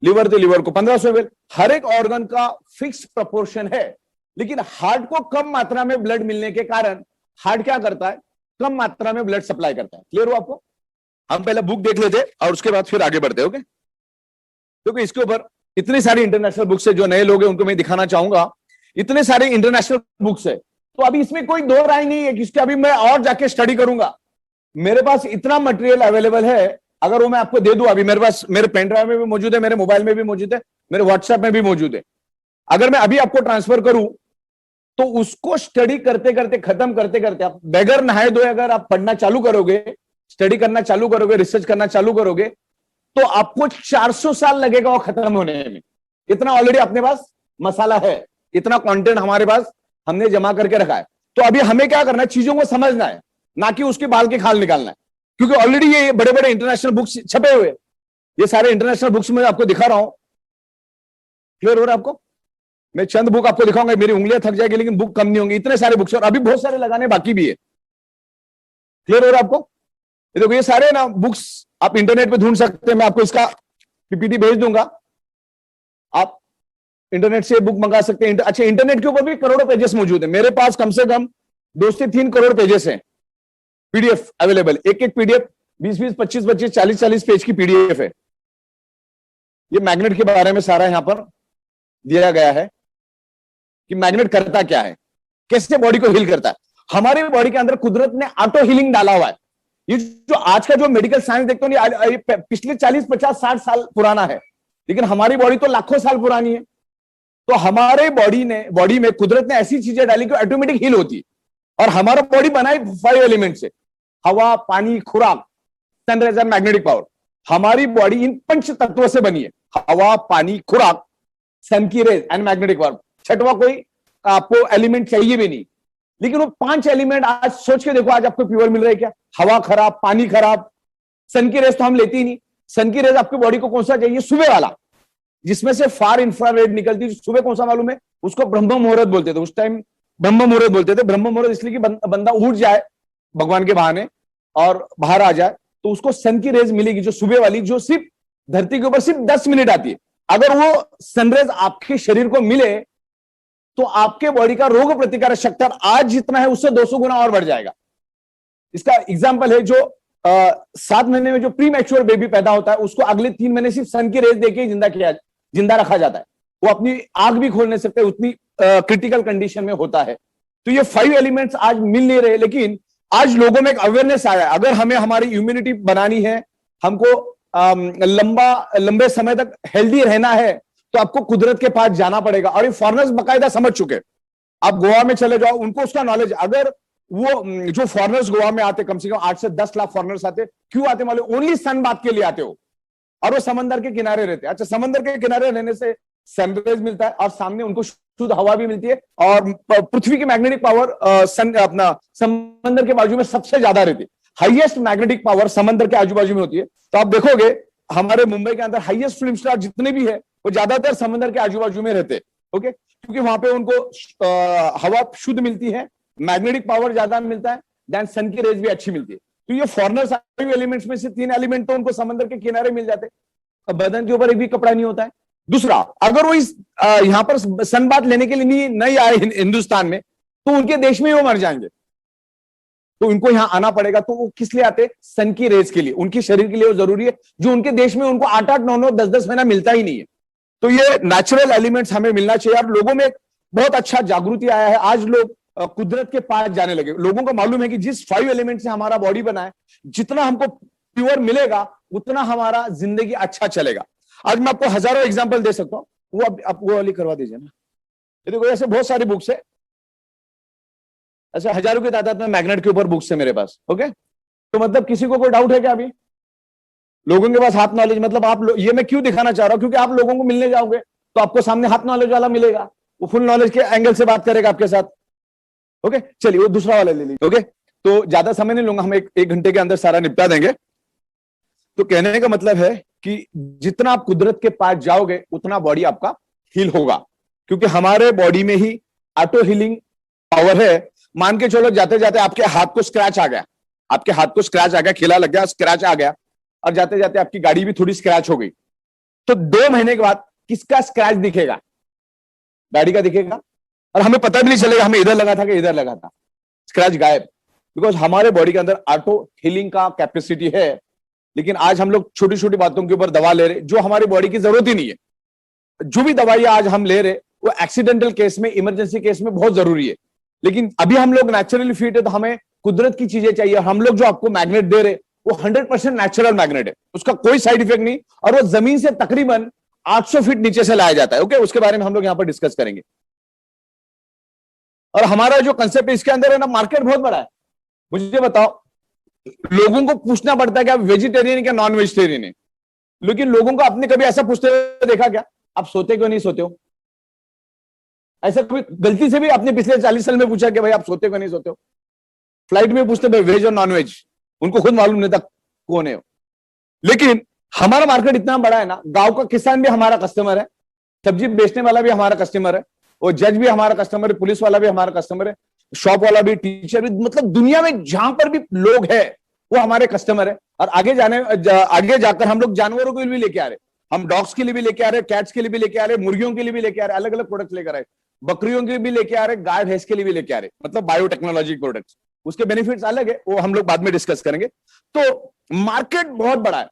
Liver तो liver को 1500 ml। हर एक ऑर्गन का फिक्स प्रोपोर्शन है, लेकिन हार्ट को कम मात्रा में ब्लड मिलने के कारण हार्ट क्या करता है, कम मात्रा में ब्लड सप्लाई करता है। क्लियर हो आपको? हम पहले बुक देख लेते और उसके बाद फिर आगे बढ़ते। ओके, क्योंकि इसके ऊपर इतनी सारी इंटरनेशनल बुक्स है, जो नए लोग हैं उनको मैं दिखाना चाहूंगा। इतने सारे इंटरनेशनल बुक्स है, तो अभी इसमें कोई दो राय नहीं है कि इसके अभी मैं और जाके स्टडी करूंगा। मेरे पास इतना मटेरियल अवेलेबल है, अगर वो मैं आपको दे दूं, अभी मेरे पास मेरे पेन ड्राइव में भी मौजूद है, मेरे मोबाइल में भी मौजूद है, मेरे व्हाट्सएप में भी मौजूद है। अगर मैं अभी आपको ट्रांसफर करूं तो उसको स्टडी करते करते, खत्म करते करते, आप बगैर नहाए धोए अगर आप पढ़ना चालू करोगे, स्टडी करना चालू करोगे, रिसर्च करना चालू करोगे, तो आपको 400 साल लगेगा वो खत्म होने में। इतना ऑलरेडी अपने पास मसाला है, इतना कंटेंट हमारे पास हमने जमा करके रखा है। तो अभी हमें क्या करना है, चीजों को समझना है, ना कि उसके बाल के खाल निकालना है। क्योंकि ऑलरेडी ये बड़े बड़े इंटरनेशनल बुक्स छपे हुए, ये सारे इंटरनेशनल बुक्स में आपको दिखा रहा हूं। क्लियर हो रहा है आपको? मैं चंद बुक आपको दिखाऊंगा, मेरी उंगलियां थक जाएगी, लेकिन बुक कम नहीं होंगी, इतने सारे बुक्स, और अभी बहुत सारे लगाने बाकी भी है। क्लियर हो रहा है आपको? ये देखो, ये सारे ना बुक्स आप इंटरनेट पे ढूंढ सकते हैं, मैं आपको इसका पीपीटी भेज दूंगा, आप इंटरनेट से बुक मंगा सकते हैं। अच्छा, इंटरनेट के ऊपर भी करोड़ों पेजेस मौजूद है, मेरे पास कम से कम 2 से 3 करोड़ पेजेस हैं, पीडीएफ अवेलेबल। एक एक पीडीएफ 20-20, 25-25, 40-40 पेज की पीडीएफ है। ये मैग्नेट के बारे में सारा यहां पर दिया गया है कि मैग्नेट करता क्या है, कैसे बॉडी को हील करता है। हमारे बॉडी के अंदर कुदरत ने ऑटो हीलिंग डाला हुआ है। ये जो आज का जो मेडिकल साइंस देखते हो, ये पिछले 40, 50, 60 साल पुराना है, लेकिन हमारी बॉडी तो लाखों साल पुरानी है। तो हमारे बॉडी में कुदरत ने ऐसी चीजें डाली कि ऑटोमेटिक हील होती है। और हमारा बॉडी बना है 5 एलिमेंट से, हवा, पानी, खुराक, सनराइज एंड मैग्नेटिक पावर। हमारी बॉडी इन 5 तत्वों से बनी है, हवा, पानी, खुराक, सन की रेज एंड मैग्नेटिक पावर। छठवां कोई आपको एलिमेंट चाहिए भी नहीं। लेकिन वो 5 एलिमेंट आज सोच के देखो, आज आपको प्योर मिल रहा है क्या? हवा खराब, पानी खराब, सन की रेज तो हम लेते ही नहीं। सन की रेज आपकी बॉडी को कौन सा चाहिए? सुबह वाला, जिसमें से फार इंफ्रारेड निकलती है। सुबह कौन सा मालूम है? उसको ब्रह्म मुहूर्त बोलते थे, उस टाइम ब्रह्म मुहूर्त बोलते थे। ब्रह्म मुहूर्त इसलिए कि बंदा उठ जाए भगवान के बहाने और बाहर आ जाए, तो उसको सन की रेज मिलेगी, जो सुबह वाली, जो सिर्फ धरती के ऊपर सिर्फ 10 मिनट आती है। अगर वो सनरेज आपके शरीर को मिले तो आपके बॉडी का रोग प्रतिकारक शक्ति आज जितना है उससे 200 गुना और बढ़ जाएगा। इसका एग्जांपल है, जो 7 महीने में जो प्री मैच्योर बेबी पैदा होता है, उसको अगले 3 महीने सिर्फ सन की रेज देके जिंदा रखा जाता है। वो अपनी आंख भी खोल नहीं सकते, उतनी क्रिटिकल कंडीशन में होता है। तो ये 5 एलिमेंट्स आज मिल नहीं रहे, लेकिन आज लोगों में एक अवेयरनेस आया है। अगर हमें हमारी इम्यूनिटी बनानी है, हमको लंबे समय तक हेल्दी रहना है, तो आपको कुदरत के पास जाना पड़ेगा। और ये फॉरेनर्स बाकायदा समझ चुके। आप गोवा में चले जाओ, उनको उसका नॉलेज, अगर वो जो फॉरेनर्स गोवा में आते, कम से कम 8 से 10 लाख फॉरेनर्स आते, क्यों आते मालूम? ओनली सन बात के लिए आते हो, और वो समंदर के किनारे रहते। अच्छा, समंदर के किनारे रहने से सनराइज मिलता है, और सामने उनको शुद्ध हवा भी मिलती है, और पृथ्वी की मैग्नेटिक पावर अपना समंदर के बाजू में सबसे ज्यादा रहती है। हाईएस्ट मैग्नेटिक पावर समंदर के आजू बाजू में होती है। तो आप देखोगे हमारे मुंबई के अंदर हाईएस्ट फिल्म स्टार जितने भी है, वो ज्यादातर समंदर के आजू बाजू में रहते हैं। ओके, क्योंकि वहां पे उनको हवा शुद्ध मिलती है, मैग्नेटिक पावर ज्यादा मिलता है, देन सन की रेज भी अच्छी मिलती है। तो ये फॉरेनर्स एलिमेंट्स में से 3 एलिमेंट तो उनको समंदर के किनारे मिल जाते हैं, बदन के ऊपर एक भी कपड़ा नहीं होता है। दूसरा, अगर वो इस यहां पर सन बात लेने के लिए नहीं आए हिंदुस्तान में, तो उनके देश में ही वो मर जाएंगे। तो उनको यहां आना पड़ेगा। तो वो किस लिए आते? सन की रेज के लिए, उनके शरीर के लिए वो जरूरी है, जो उनके देश में उनको 8-8, 9-9, 10-10 महीना मिलता ही नहीं है। तो ये नेचुरल एलिमेंट्स हमें मिलना चाहिए। और लोगों में बहुत अच्छा जागृति आया है, आज लोग कुदरत के पास जाने लगे। लोगों को मालूम है कि जिस 5 एलिमेंट से हमारा बॉडी बना है, जितना हमको प्योर मिलेगा, उतना हमारा जिंदगी अच्छा चलेगा। आज मैं आपको हजारों एग्जांपल दे सकता हूं। वो आप वो वाली करवा दीजिए ना। ये देखो, ऐसे बहुत सारी बुक्स है, ऐसे हजारों की तादाद में मैग्नेट के ऊपर बुक्स है मेरे पास। ओके, तो मतलब किसी को कोई डाउट है क्या? अभी लोगों के पास हाथ नॉलेज, मतलब आप ये मैं क्यों दिखाना चाह रहा हूं, क्योंकि आप लोगों को मिलने जाओगे तो आपको सामने हाथ नॉलेज वाला मिलेगा, वो फुल नॉलेज के एंगल से बात करेगा आपके साथ। ओके, चलिए वो दूसरा वाला ले लीजिए। ओके, तो ज्यादा समय नहीं लूंगा, हम एक घंटे के अंदर सारा निपटा देंगे। तो कहने का मतलब है कि जितना आप कुदरत के पास जाओगे, उतना बॉडी आपका हील होगा, क्योंकि हमारे बॉडी में ही ऑटो हीलिंग पावर है। मान के चलो, जाते जाते आपके हाथ को स्क्रैच आ गया, आपके हाथ को स्क्रैच आ गया, खिला लग गया, स्क्रैच आ गया, और जाते जाते आपकी गाड़ी भी थोड़ी स्क्रैच हो गई, तो 2 महीने के बाद किसका स्क्रैच दिखेगा? गाड़ी का दिखेगा, और हमें पता भी नहीं चलेगा हमें इधर लगा था कि इधर लगा था, स्क्रैच गायब। बिकॉज हमारे बॉडी के अंदर ऑटो हीलिंग का कैपेसिटी है, लेकिन आज हम लोग छोटी छोटी बातों के ऊपर दवा ले रहे जो हमारी बॉडी की जरूरत ही नहीं है। जो भी दवाइयां आज हम ले रहे वो एक्सीडेंटल केस में, इमरजेंसी केस में बहुत जरूरी है, लेकिन अभी हम लोग नेचुरली फिट है तो हमें कुदरत की चीजें चाहिए। हम लोग जो आपको मैग्नेट दे रहे वो 100% नेचुरल मैग्नेट है, उसका कोई साइड इफेक्ट नहीं, और वो जमीन से तकरीबन 800 फीट नीचे से लाया जाता है। ओके, उसके बारे में हम लोग यहां पर डिस्कस करेंगे। और हमारा जो कंसेप्ट है इसके अंदर है ना, मार्केट बहुत बड़ा है। मुझे बताओ, लोगों को पूछना पड़ता है कि आप वेजिटेरियन है क्या नॉन वेजिटेरियन है, लेकिन लोगों को आपने कभी ऐसा पूछते हुए देखा क्या, आप सोते क्यों नहीं सोते हो? ऐसा कभी गलती से भी आपने पिछले 40 साल में पूछा कि भाई आप सोते क्यों नहीं सोते हो? फ्लाइट में पूछते भाई वेज और नॉन वेज, उनको खुद मालूम नहीं था कौन है। लेकिन हमारा मार्केट इतना बड़ा है ना, गांव का किसान भी हमारा कस्टमर है, सब्जी बेचने वाला भी हमारा कस्टमर है, और जज भी हमारा कस्टमर है, पुलिस वाला भी हमारा कस्टमर है, शॉप वाला भी, टीचर भी, मतलब दुनिया में जहां पर भी लोग है वो हमारे कस्टमर है। और आगे जाकर हम लोग जानवरों के लिए भी लेके आ रहे, हम डॉग्स के लिए भी लेके आ रहे, कैट्स के लिए भी लेके आ रहे, मुर्गियों के लिए भी लेके आ रहे, अलग अलग प्रोडक्ट्स लेकर आए, बकरियों के लिए भी लेके आ रहे, गाय भैंस के लिए भी लेके आ रहे, मतलब बायोटेक्नोलॉजी प्रोडक्ट्स। उसके बेनिफिट्स अलग है, वो हम लोग बाद में डिस्कस करेंगे। तो मार्केट बहुत बड़ा है,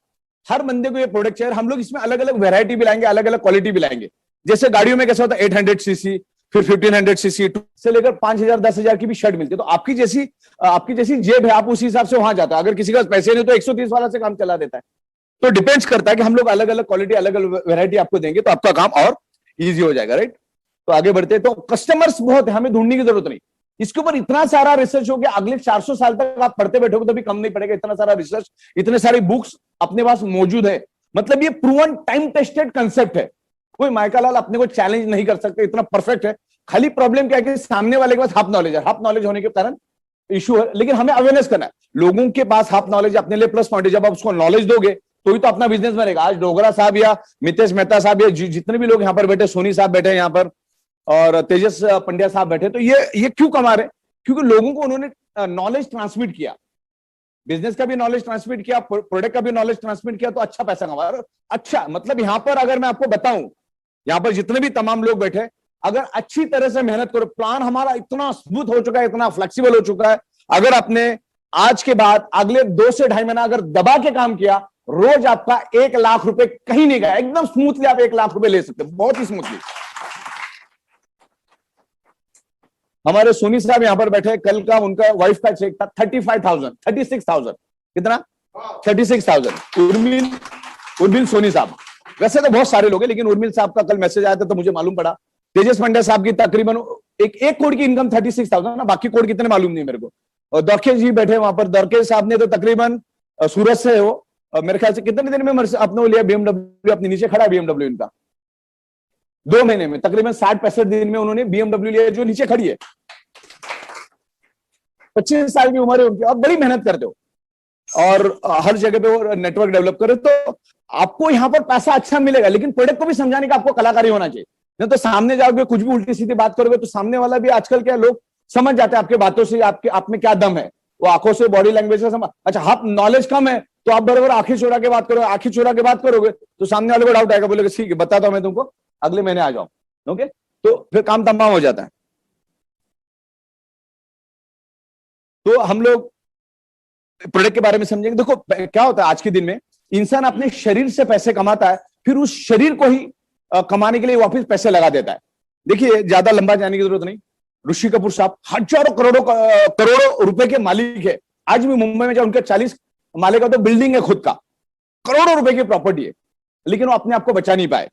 हर बंदे को ये प्रोडक्ट चाहिए। हम लोग इसमें अलग अलग वेरायटी भी लाएंगे, अलग अलग क्वालिटी भी लाएंगे। जैसे गाड़ियों में कैसा होता है 800 सीसी, फिर 1500 सीसी से लेकर 5000 10,000 की भी शर्ट मिलती है। तो आपकी जैसी जेब है, आप उसी हिसाब से वहां जाता है। अगर किसी का पैसे नहीं तो 130 वाला से काम चला देता है। तो डिपेंड्स करता है कि हम लोग अलग अलग क्वालिटी, अलग अलग वेरायटी आपको देंगे तो आपका काम और इजी हो जाएगा, राइट। तो आगे बढ़ते हैं। तो कस्टमर्स बहुत है, हमें ढूंढने की जरूरत नहीं। इसके ऊपर इतना सारा रिसर्च हो गया, अगले 400 साल तक आप पढ़ते बैठोगे तो भी कम नहीं पड़ेगा। इतना सारा रिसर्च, इतने सारी बुक्स अपने पास मौजूद है। मतलब ये प्रूवन टाइम टेस्टेड कंसेप्ट है, कोई माइकालाल अपने को चैलेंज नहीं कर सकते, इतना परफेक्ट है। खाली प्रॉब्लम क्या है कि सामने वाले के पास हाफ नॉलेज है, हाफ नॉलेज होने के कारण इशू है। लेकिन हमें अवेयरनेस करना है, लोगों के पास हाफ नॉलेज अपने लिए प्लस पॉइंट है। जब आप उसको नॉलेज दोगे तो ही तो अपना बिजनेस बनेगा। आज डोगरा साहब या मितेश मेहता साहब या जितने भी लोग यहाँ पर बैठे, सोनी साहब बैठे यहाँ पर और तेजस पंड्या साहब बैठे, तो ये क्यों कमा रहे? क्योंकि लोगों को उन्होंने नॉलेज ट्रांसमिट किया, बिजनेस का भी नॉलेज ट्रांसमिट किया, प्रोडक्ट का भी नॉलेज ट्रांसमिट किया, तो अच्छा पैसा कमा रहे। अच्छा, मतलब यहाँ पर अगर मैं आपको बताऊं, यहाँ पर जितने भी तमाम लोग बैठे, अगर अच्छी तरह से मेहनत करो, प्लान हमारा इतना स्मूथ हो चुका है, इतना फ्लेक्सिबल हो चुका है। अगर आपने आज के बाद अगले 2 से 2.5 महीना अगर दबा के काम किया, रोज आपका 1 लाख रुपए कहीं नहीं गया, एकदम स्मूथली आप 1 लाख रुपए ले सकते हैं, बहुत ही स्मूथली। हमारे सोनी साहब यहां पर बैठे, कल का उनका वाइफ का चेक था 36,000 कितना 36,000। उर्मिल सोनी साहब, वैसे तो बहुत सारे लोग हैं, लेकिन उर्मिल साहब का कल मैसेज आया था तो मुझे मालूम पड़ा। तेजस पंड्या साहब की तकरीबन एक करोड़ की इनकम 36,000 ना, बाकी करोड़ कितने मालूम नहीं मेरे को। और दरकेश जी बैठे वहां पर, दरकेश साहब ने तो तकरीबन सूरत से हो, मेरे ख्याल से कितने दिन में अपने लिया BMW, अपने नीचे खड़ा है BMW इनका, 2 महीने में तकरीबन 60-65 दिन में उन्होंने BMW लिया, जो नीचे खड़ी है। 25 साल की उम्र है उनकी, और बड़ी मेहनत करते हो और हर जगह पे वो नेटवर्क डेवलप करे, तो आपको यहाँ पर पैसा अच्छा मिलेगा। लेकिन प्रोडक्ट को भी समझाने का आपको कलाकारी होना चाहिए, नहीं तो सामने जाओगे कुछ भी उल्टी सीधी बात करोगे तो सामने वाला भी, आजकल क्या लोग समझ जाते हैं आपके बातों से, आपके आप में क्या दम है, वो आंखों से, बॉडी लैंग्वेज से समझ। अच्छा, आप नॉलेज कम है तो आप बराबर आंखें चुरा के बात करोगे, आंखें चुरा के बात करोगे तो सामने वाले को डाउट आएगा, बोलेगा ठीक है बताता हूं मैं तुमको, अगले महीने आ जाओ। ओके, तो फिर काम तमाम हो जाता है। तो हम लोग प्रोडक्ट के बारे में समझेंगे। देखो क्या होता है, आज के दिन में इंसान अपने शरीर से पैसे कमाता है, फिर उस शरीर को ही कमाने के लिए वापस पैसे लगा देता है। देखिए, ज्यादा लंबा जाने की जरूरत नहीं। ऋषि कपूर साहब हजारों करोड़ों रुपए के मालिक है। आज भी मुंबई में जब उनके 40 माले का तो बिल्डिंग है खुद का, करोड़ों रुपए की प्रॉपर्टी है, लेकिन वो अपने आप को बचा नहीं पाए।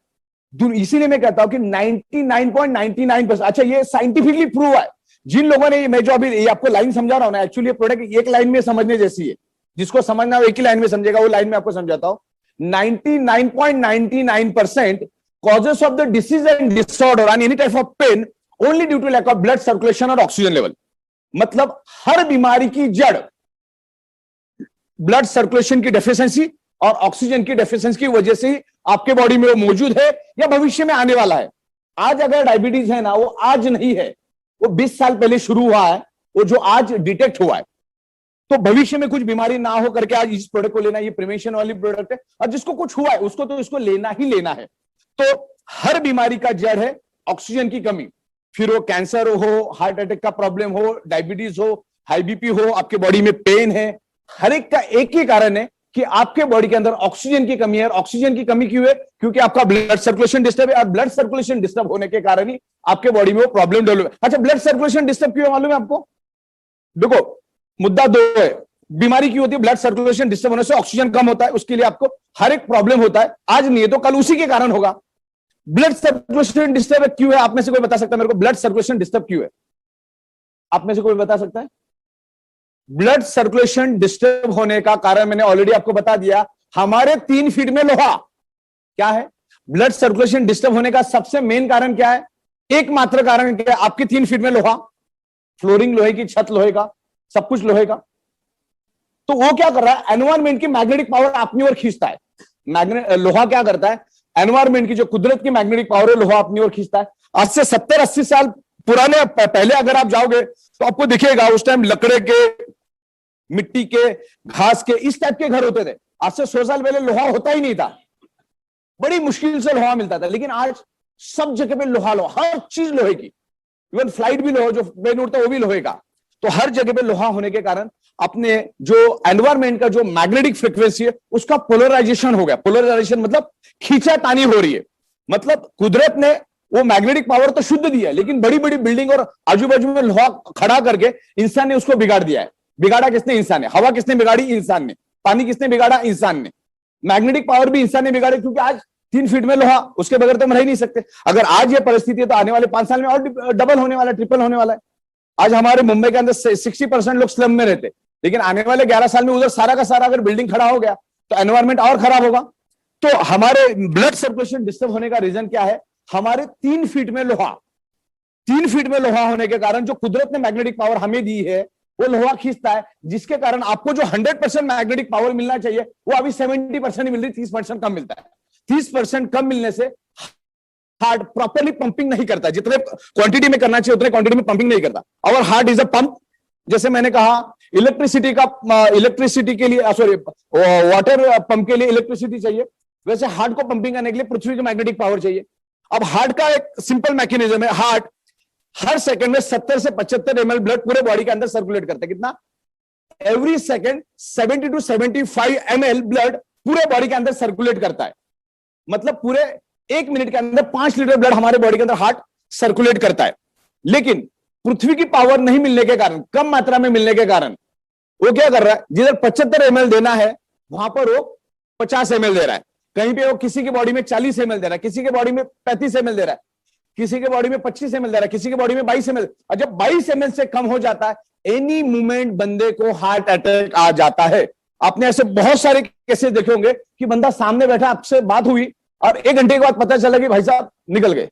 इसीलिए मैं कहता हूं कि 99.99%, अच्छा ये साइंटिफिकली प्रूव है। जिन लोगों ने, मैं जो अभी ये आपको लाइन समझा रहा हूं ना, एक्चुअली ये प्रोडक्ट एक लाइन में समझने जैसी है, जिसको समझना हो एक ही लाइन में समझेगा, वो लाइन में आपको समझाता हूं। 99.99% causes of the disease and disorder and any type of pain only due to lack of blood circulation और ऑक्सीजन लेवल। मतलब हर बीमारी की जड़ ब्लड सर्कुलेशन की डेफिशिएंसी और ऑक्सीजन की डेफिशिएंसी की वजह से ही आपके बॉडी में वो मौजूद है या भविष्य में आने वाला है। आज अगर डायबिटीज है ना, वो आज नहीं है, वो 20 साल पहले शुरू हुआ है, वो जो आज डिटेक्ट हुआ है। तो भविष्य में कुछ बीमारी ना हो करके आज इस प्रोडक्ट को लेना, ये प्रिवेंशन वाली प्रोडक्ट है। और जिसको कुछ हुआ है उसको तो इसको लेना ही लेना है। तो हर बीमारी का जड़ है ऑक्सीजन की कमी, फिर वो कैंसर हो, हार्ट अटैक का प्रॉब्लम हो, डायबिटीज हो, हाई बीपी हो, आपके बॉडी में पेन है, हर एक का एक ही कारण है कि आपके बॉडी के अंदर ऑक्सीजन की कमी है। ऑक्सीजन की कमी क्यों है? क्योंकि आपका ब्लड सर्कुलेशन डिस्टर्ब है, और ब्लड सर्कुलेशन डिस्टर्ब होने के कारण ही आपके बॉडी में वो प्रॉब्लम डेवलप है। अच्छा, ब्लड सर्कुलेशन डिस्टर्ब क्यों है मालूम है आपको? देखो, मुद्दा दो है। बीमारी क्यों होती है? ब्लड सर्कुलेशन डिस्टर्ब होने से ऑक्सीजन कम होता है, उसके लिए आपको हर एक प्रॉब्लम होता है। आज नहीं है तो कल उसी के कारण होगा। ब्लड सर्कुलेशन डिस्टर्ब क्यों है? आप में से कोई बता सकता है मेरे को, ब्लड सर्कुलेशन डिस्टर्ब क्यों है? आप में से कोई बता सकता है? ब्लड सर्कुलेशन डिस्टर्ब होने का कारण मैंने ऑलरेडी आपको बता दिया, हमारे 3 फीट में लोहा। क्या है ब्लड सर्कुलेशन डिस्टर्ब होने का सबसे मेन कारण? क्या है? एकमात्र कारण क्या है? आपके 3 फीट में लोहा, फ्लोरिंग लोहे की, छत लोहे का, सब कुछ लोहे का। तो वो क्या कर रहा है? एनवायरमेंट की मैग्नेटिक पावर अपनी ओर खींचता है। लोहा क्या करता है? एनवायरमेंट की जो कुदरत की मैग्नेटिक पावर है, लोहा अपनी ओर खींचता है। आज से 70-80 साल पुराने पहले अगर आप जाओगे तो आपको दिखेगा उस टाइम लकड़े के, मिट्टी के, घास के, इस टाइप के घर होते थे। आज से 100 साल पहले लोहा होता ही नहीं था, बड़ी मुश्किल से लोहा मिलता था। लेकिन आज सब जगह पे लोहा, हर चीज लोहे की, इवन फ्लाइट भी लोहा, जो प्लेन उड़ता है वो भी लोहे का। तो हर जगह पे लोहा होने के कारण अपने जो एनवायरमेंट का जो मैग्नेटिक फ्रीक्वेंसी है उसका पोलराइजेशन हो गया। पोलराइजेशन मतलब खींचातानी हो रही है। मतलब कुदरत ने वो मैग्नेटिक पावर तो शुद्ध दिया है, लेकिन बड़ी बड़ी बिल्डिंग और आजू बाजू में लोहा खड़ा करके इंसान ने उसको बिगाड़ दिया है। बिगाड़ा किसने? इंसान ने। हवा किसने बिगाड़ी? इंसान ने। पानी किसने बिगाड़ा? इंसान ने। मैग्नेटिक पावर भी इंसान ने बिगाड़ी, क्योंकि आज 3 फीट में लोहा, उसके बगैर तो हम रह ही नहीं सकते। अगर आज ये परिस्थिति है तो आने वाले 5 साल में और डबल होने वाला है, ट्रिपल होने वाला है। आज हमारे मुंबई के अंदर 60% लोग स्लम में रहते, लेकिन आने वाले 11 साल में उधर सारा का सारा अगर बिल्डिंग खड़ा हो गया तो एनवायरमेंट और खराब होगा। तो हमारे ब्लड सर्कुलेशन डिस्टर्ब होने का रीजन क्या है? हमारे 3 फीट में लोहा। 3 फीट में लोहा होने के कारण जो कुदरत ने मैग्नेटिक पावर हमें दी है वो लोहा खींचता है, जिसके कारण आपको जो 100% मैग्नेटिक पावर मिलना चाहिए वो अभी 70% ही मिल रही, 30% कम मिलता है। 30% कम मिलने से हार्ट प्रॉपरली पंपिंग नहीं करता, जितने क्वांटिटी में करना चाहिए उतने क्वांटिटी में पंपिंग नहीं करता। और हार्ट इज अ पंप। जैसे मैंने कहा इलेक्ट्रिसिटी के लिए, सॉरी, वाटर पंप के लिए इलेक्ट्रिसिटी चाहिए, वैसे हार्ट को पंपिंग करने के लिए पृथ्वी की मैग्नेटिक पावर चाहिए। अब हार्ट का एक सिंपल मैकेनिज्म है, हार्ट हर सेकंड में 70 से 75 ml ब्लड पूरे बॉडी के अंदर सर्कुलेट करता है। कितना? Every second 70 to 75 ml blood पूरे बॉडी के अंदर सर्कुलेट करता है। मतलब पूरे 1 मिनट के अंदर 5 लीटर ब्लड हमारे बॉडी के अंदर हार्ट सर्कुलेट करता है। लेकिन पृथ्वी की पावर नहीं मिलने के कारण, कम मात्रा में मिलने के कारण, वो क्या कर रहा है? जिधर 75 ml देना है वहां पर वो 50 ml दे रहा है। कहीं पे वो किसी की बॉडी में 40 ml दे रहा है, किसी के बॉडी में 35 ml दे रहा है, किसी के बॉडी में 25 ml दे रहा है, किसी के बॉडी में 22 ml। और जब 22 ml से कम हो जाता है, एनी मोमेंट बंदे को हार्ट अटैक आ जाता है। आपने ऐसे बहुत सारे केसेस देखे होंगे कि बंदा सामने बैठा, आपसे बात हुई और 1 घंटे के बाद पता चला कि भाई साहब निकल गए।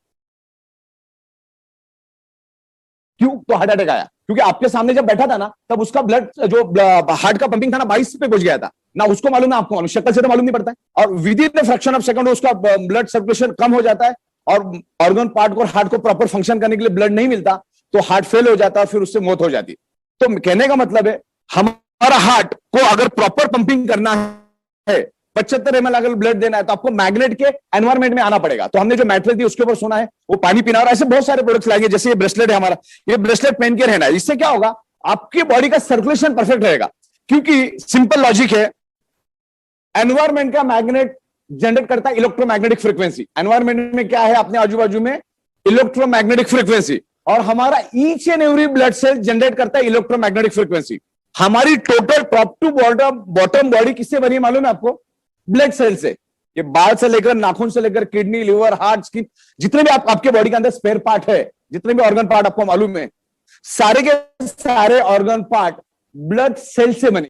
क्यों? तो हार्ट अटैक आया, क्योंकि आपके सामने जब बैठा था ना, तब उसका ब्लड, जो हार्ट का पंपिंग था ना, 22 पे पहुंच गया था ना। उसको मालूम ना आपको मालूम, शक्ल से तो मालूम नहीं पड़ता है। और with in fraction of second उसका ब्लड सर्कुलेशन कम हो जाता है और ऑर्गन पार्ट को, हार्ट को प्रॉपर फंक्शन करने के लिए ब्लड नहीं मिलता, तो हार्ट फेल हो जाता है, फिर उससे मौत हो जाती। तो कहने का मतलब है, हमारा हार्ट को अगर प्रॉपर पंपिंग करना है, 75 ml अगर ब्लड देना है, तो आपको मैग्नेट के एनवायरमेंट में आना पड़ेगा। तो हमने जो मैट्रेस दी उसके ऊपर सोना है, वो पानी पीना, और ऐसे बहुत सारे प्रोडक्ट्स लाएंगे। जैसे ये ब्रेसलेट है हमारा, ये ब्रेसलेट पहन के रहना है। इससे क्या होगा? आपकी बॉडी का सर्कुलेशन परफेक्ट रहेगा। क्योंकि सिंपल लॉजिक है, एनवायरमेंट का मैग्नेट जनरेट करता है इलेक्ट्रोमैग्नेटिक फ्रीक्वेंसी। एनवायरमेंट में क्या है? अपने आजू बाजू में इलेक्ट्रोमैग्नेटिक फ्रीक्वेंसी, और हमारा each and every blood cell generate करता है इलेक्ट्रोमैग्नेटिक फ्रीक्वेंसी। हमारी total top to bottom body किससे बनी है मालूम है आपको? ब्लड सेल से। ये बाल से लेकर नाखून से लेकर किडनी, लिवर, हार्ट, स्किन, जितने भी आपके बॉडी के अंदर स्पेयर पार्ट है, जितने भी ऑर्गन पार्ट आपको मालूम है, सारे के सारे ऑर्गन पार्ट ब्लड सेल से बने।